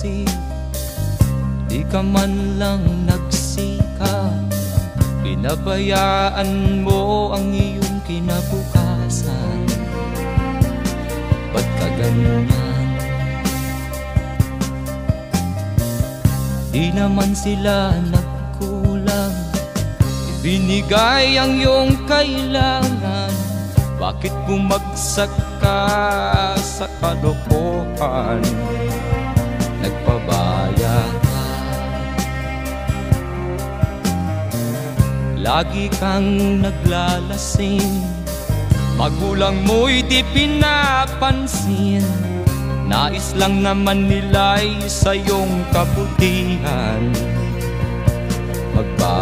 kasi di ka man lang nagsikap. Pinabayaan mo ang iyong kinabukasan. Ba't ka ganyan? Di naman sila nagkulang, ibinigay ang iyong kailangan. Bakit bumagsak ka sa kalokohan? Nagpabaya ka, lagi kang naglalasing. Magulang mo'y di pinapansin. Nais lang naman nila'y sa iyong kabutihan. Magbago